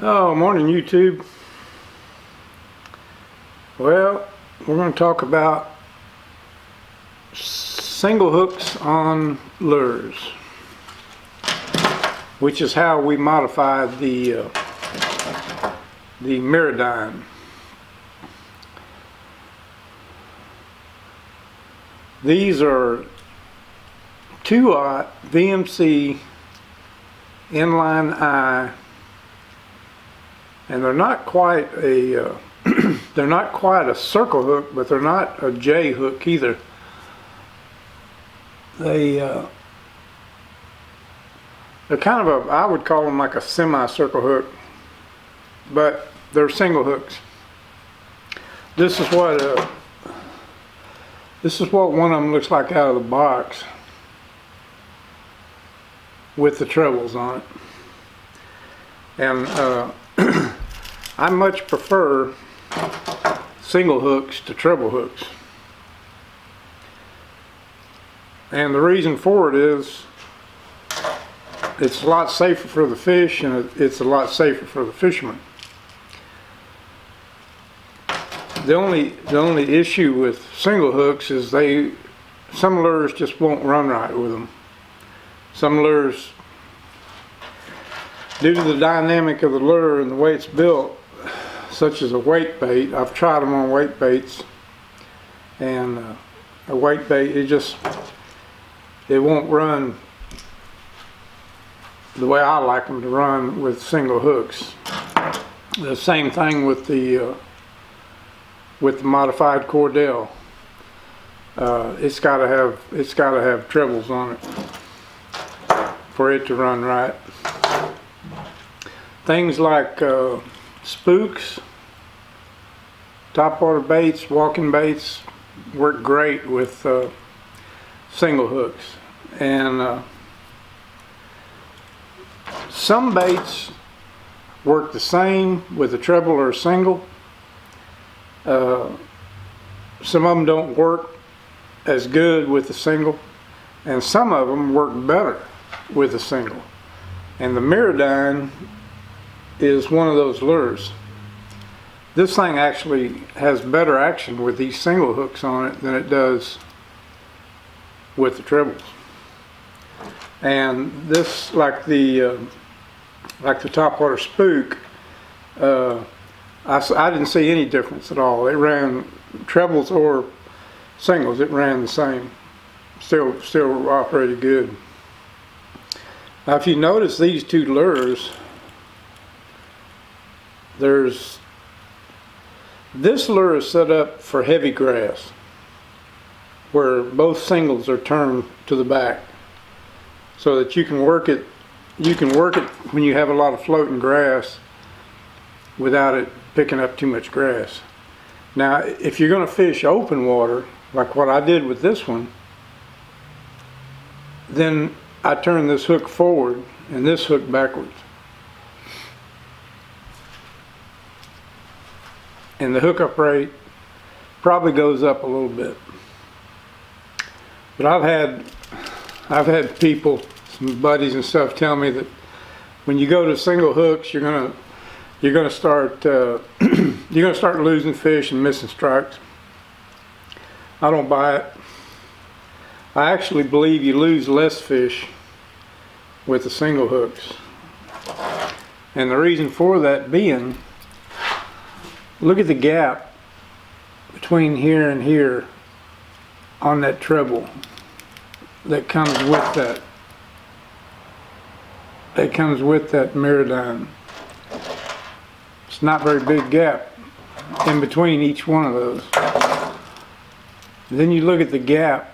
Oh, morning YouTube. Well, we're going to talk about single hooks on lures, which is how we modified the MirroDine. These are 2/0 VMC inline eye, and they're not quite a they're not quite a circle hook, but they're not a J hook either. They're kind of I would call them like a semi-circle hook, but they're single hooks. This is what one of them looks like out of the box with the trebles on it. And I much prefer single hooks to treble hooks. And the reason for it is it's a lot safer for the fish, and it's a lot safer for the fisherman. The only issue with single hooks is some lures just won't run right with them. Some lures, due to the dynamic of the lure and the way it's built, such as a weight bait, I've tried them on weight baits, and a weight bait, it won't run the way I like them to run with single hooks. The same thing with the modified Cordell. It's got to have trebles on it for it to run right. Things like spooks, topwater baits, walking baits work great with single hooks. And some baits work the same with a treble or a single. Some of them don't work as good with the single, and some of them work better with a single. And the MirroDine is one of those lures. This thing actually has better action with these single hooks on it than it does with the trebles. And this, like the topwater spook, I didn't see any difference at all. It ran trebles or singles, it ran the same. Still operated good. Now, if you notice these two lures, this lure is set up for heavy grass, where both singles are turned to the back, so that you can work it. You can work it when you have a lot of floating grass without it picking up too much grass. Now, if you're going to fish open water, like what I did with this one, then I turn this hook forward and this hook backwards. And the hookup rate probably goes up a little bit. But I've had people, some buddies and stuff, tell me that when you go to single hooks, you're gonna start losing fish and missing strikes. I don't buy it. I actually believe you lose less fish with the single hooks. And the reason for that being, look at the gap between here and here on that treble that comes with that. That comes with that MirroDine. It's not very big gap in between each one of those. Then you look at the gap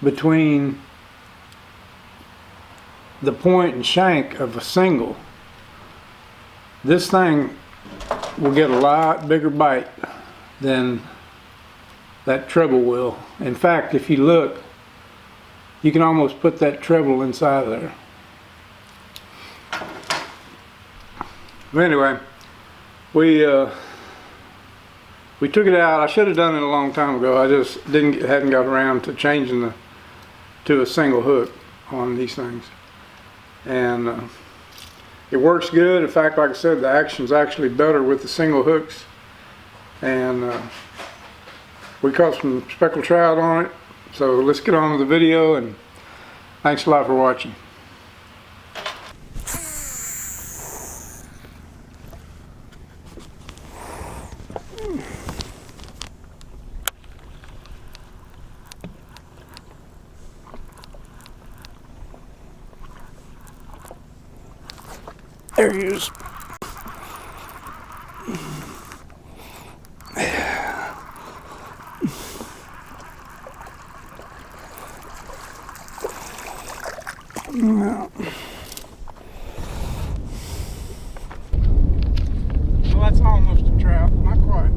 between the point and shank of a single. This thing will get a lot bigger bite than that treble will. In fact, if you look, you can almost put that treble inside there. But anyway, we took it out. I should have done it a long time ago. I just hadn't got around to changing to a single hook on these things. and it works good. In fact, like I said, the action's actually better with the single hooks, and we caught some speckled trout on it. So let's get on with the video, and thanks a lot for watching. There he is. No. Well, that's almost a trout, not quite.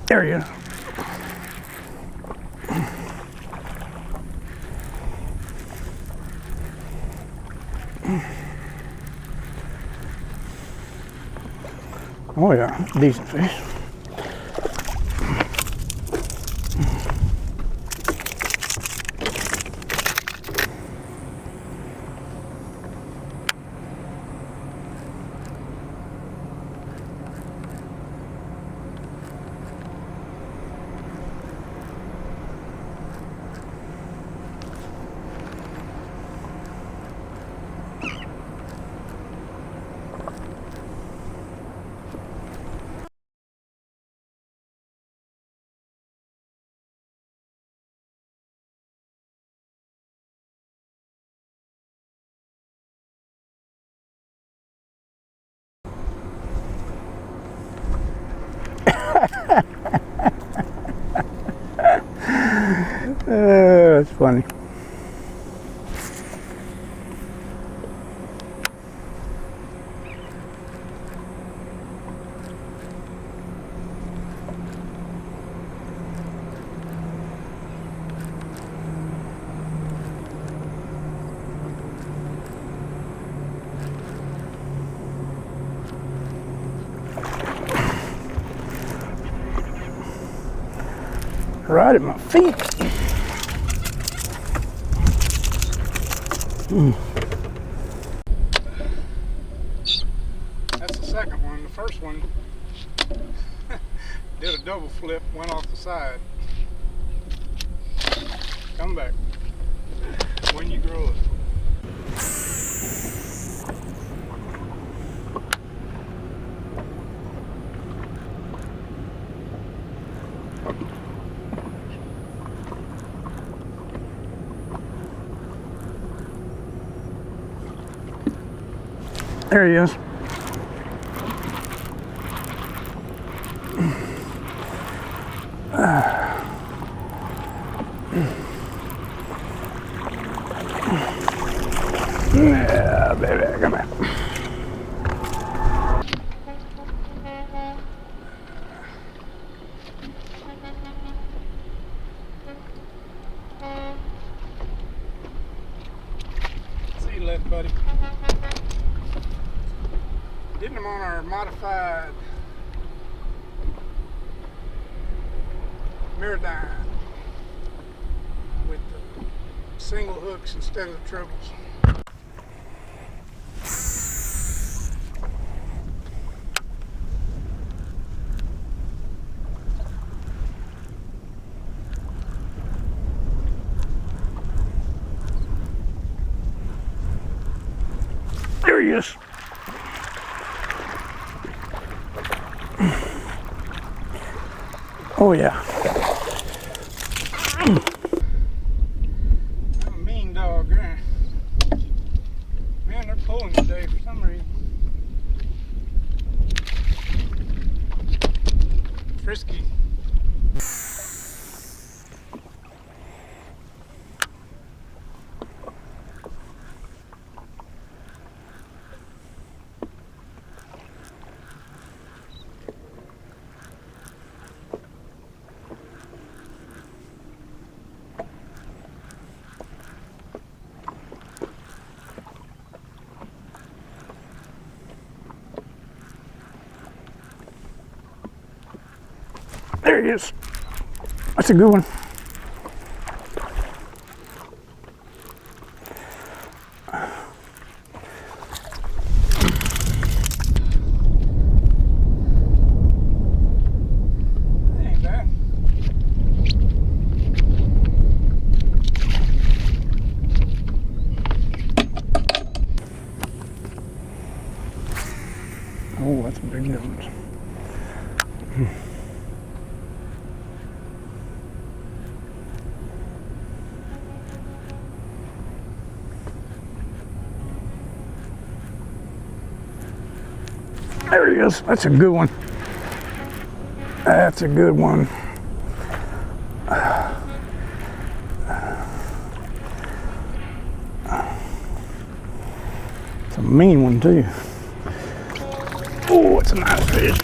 There he is. Oh yeah, decent fish. That's funny. Right at my feet. That's the second one. The first one did a double flip, went off the side. Come back when you grow it. There he is. Yeah, baby, come back. See you later, buddy. Getting them on our modified MirroDine with the single hooks instead of the triples. There he is. Oh yeah. I'm a mean dog, man. Man, they're pulling today for some reason. Frisky. There he is. That's a good one. Ain't bad. Oh, that's a big difference. There he is. That's a good one. That's a good one. It's a mean one too. Oh, it's a nice fish.